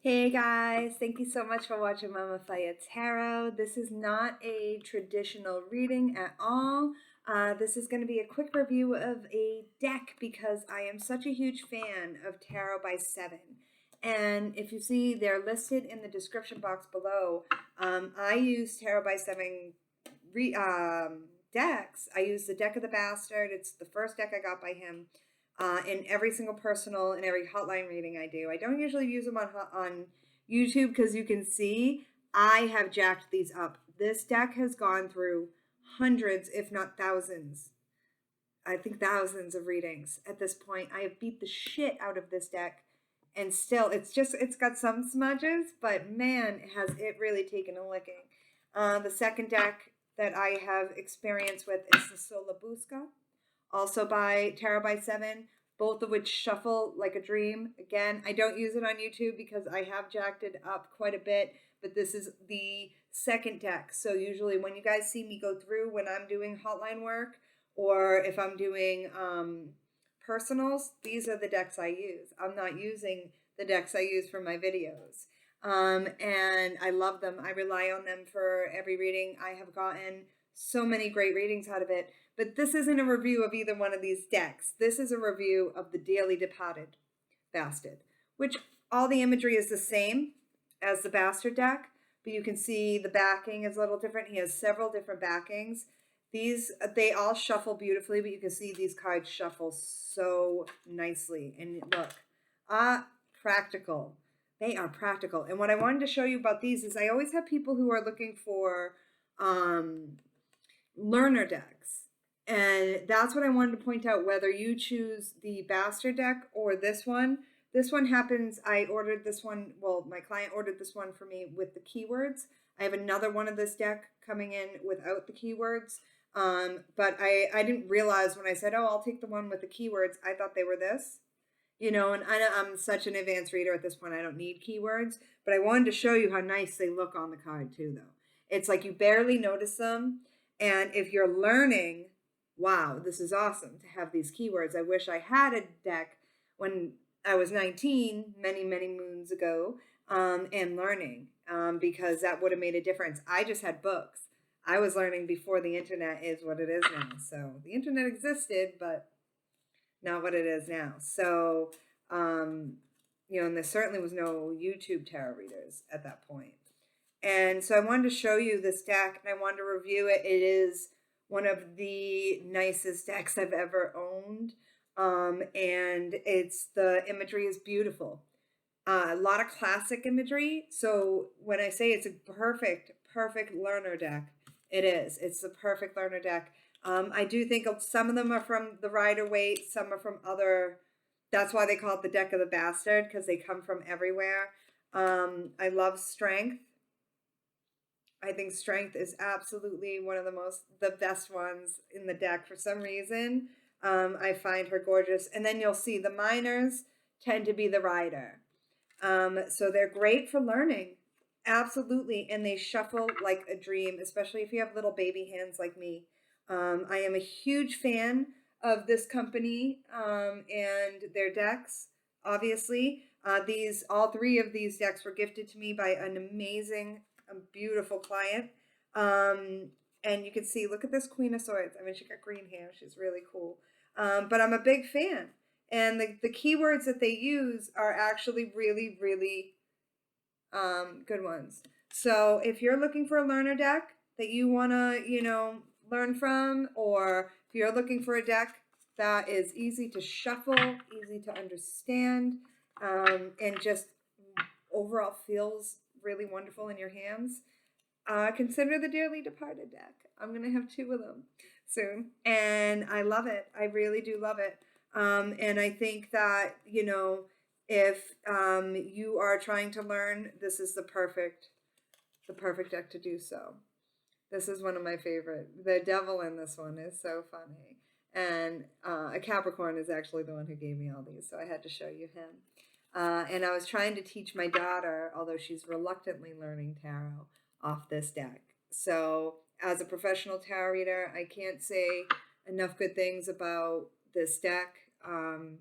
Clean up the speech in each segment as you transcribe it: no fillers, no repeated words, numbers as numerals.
Hey guys, thank you so much for watching Mama Faya Tarot. This is not a traditional reading at all. This is going to be a quick review of a deck because I am such a huge fan of Tarot by Seven. And if you see, they're listed in the description box below. I use Tarot by Seven decks. I use the Deck of the Bastard. It's the first deck I got by him. In every single personal and every hotline reading I do. I don't usually use them on YouTube because you can see I have jacked these up. This deck has gone through hundreds, if not thousands. I think thousands of readings at this point. I have beat the shit out of this deck, and still, it's got some smudges, but man, has it really taken a licking. The second deck that I have experience with is the Solabusca, also by Tarot by Seven, both of which shuffle like a dream. Again, I don't use it on YouTube because I have jacked it up quite a bit, but this is the second deck. So usually when you guys see me go through when I'm doing hotline work or if I'm doing personals, these are the decks I use. I'm not using the decks I use for my videos. And I love them. I rely on them for every reading. I have gotten so many great readings out of it. But this isn't a review of either one of these decks. This is a review of the Dearly Departed Bastard, which all the imagery is the same as the Bastard deck, but you can see the backing is a little different. He has several different backings. They all shuffle beautifully, but you can see these cards shuffle so nicely. And look, practical. They are practical. And what I wanted to show you about these is I always have people who are looking for learner decks. And that's what I wanted to point out, whether you choose the Bastard deck or this one. This one happens, I ordered this one, well, my client ordered this one for me with the keywords. I have another one of this deck coming in without the keywords. But I didn't realize when I said, oh, I'll take the one with the keywords, I thought they were this. And I'm such an advanced reader at this point, I don't need keywords. But I wanted to show you how nice they look on the card too, though. It's like you barely notice them. And if you're learning, wow, this is awesome to have these keywords. I wish I had a deck when I was 19, many, many moons ago, and learning, because that would have made a difference. I just had books. I was learning before the internet is what it is now. So the internet existed, but not what it is now. So, and there certainly was no YouTube tarot readers at that point. And so I wanted to show you this deck and I wanted to review it. It is one of the nicest decks I've ever owned. And the imagery is beautiful. A lot of classic imagery. So when I say it's a perfect learner deck, it is. It's the perfect learner deck. I do think some of them are from the Rider-Waite, some are from other. That's why they call it the Deck of the Bastard, because they come from everywhere. I love Strength. I think Strength is absolutely one of the best ones in the deck for some reason. I find her gorgeous. And then you'll see the Minors tend to be the Rider. So they're great for learning. Absolutely. And they shuffle like a dream, especially if you have little baby hands like me. I am a huge fan of this company and their decks, obviously. All three of these decks were gifted to me by an amazing, beautiful client. And you can see, look at this Queen of Swords. I mean, she got green hair. She's really cool. But I'm a big fan. And the keywords that they use are actually really, really good ones. So if you're looking for a learner deck that you want to, learn from, or if you're looking for a deck that is easy to shuffle, easy to understand, and just overall feels really wonderful in your hands, consider the Dearly Departed deck. I'm going to have two of them soon. And I love it. I really do love it. And I think that, if you are trying to learn, this is the perfect deck to do so. This is one of my favorite. The devil in this one is so funny. And a Capricorn is actually the one who gave me all these, so I had to show you him. And I was trying to teach my daughter, although she's reluctantly learning tarot, off this deck. So as a professional tarot reader, I can't say enough good things about this deck, and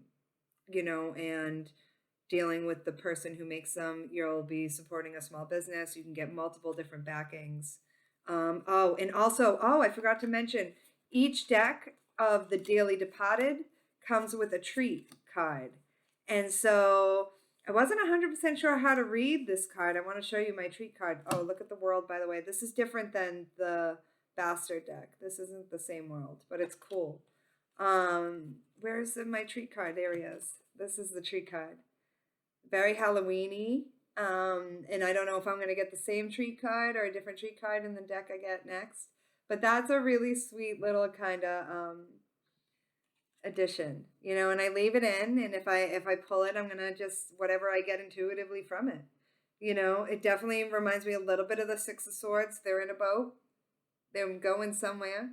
dealing with the person who makes them. You'll be supporting a small business. You can get multiple different backings. And also, I forgot to mention, each deck of the Daily Departed comes with a treat card. And so I wasn't 100% sure how to read this card. I want to show you my treat card. Oh, look at the world, by the way. This is different than the Bastard deck. This isn't the same world, but it's cool. Where's my treat card? There he is. This is the treat card. Very Halloweeny. And I don't know if I'm going to get the same treat card or a different treat card in the deck I get next. But that's a really sweet little kind of addition, you know, and I leave it in, and if I pull it, I'm going to just whatever I get intuitively from it. You know, it definitely reminds me a little bit of the Six of Swords. They're in a boat. They're going somewhere,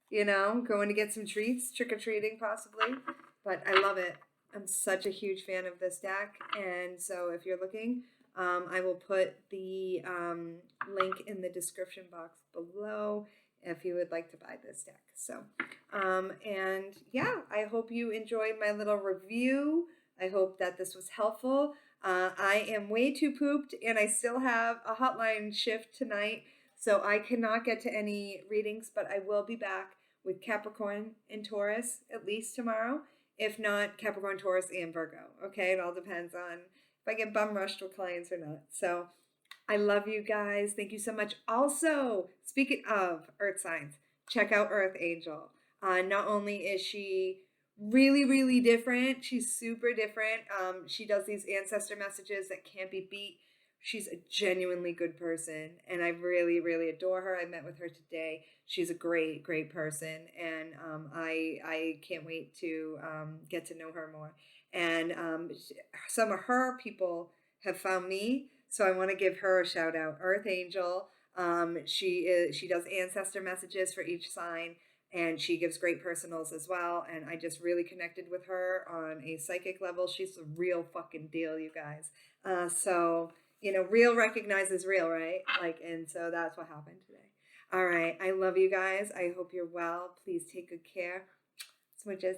you know, going to get some treats, trick-or-treating possibly. But I love it. I'm such a huge fan of this deck. And so if you're looking, I will put the link in the description box below if you would like to buy this deck. So, and yeah, I hope you enjoyed my little review. I hope that this was helpful. I am way too pooped, and I still have a hotline shift tonight, so I cannot get to any readings, but I will be back with Capricorn and Taurus at least tomorrow. If not, Capricorn, Taurus, and Virgo. Okay, it all depends on if I get bum rushed with clients or not. So I love you guys. Thank you so much. Also, speaking of earth signs, check out Earth Angel. Not only is she really, really different, she's super different. She does these ancestor messages that can't be beat. She's a genuinely good person, and I really, really adore her. I met with her today. She's a great, great person, and I can't wait to get to know her more. And some of her people have found me, so I want to give her a shout out. Earth Angel. She does ancestor messages for each sign, and she gives great personals as well. And I just really connected with her on a psychic level. She's the real fucking deal, you guys. So you know, real recognizes real, right? Like, and so that's what happened today. All right, I love you guys. I hope you're well. Please take good care. Smooches.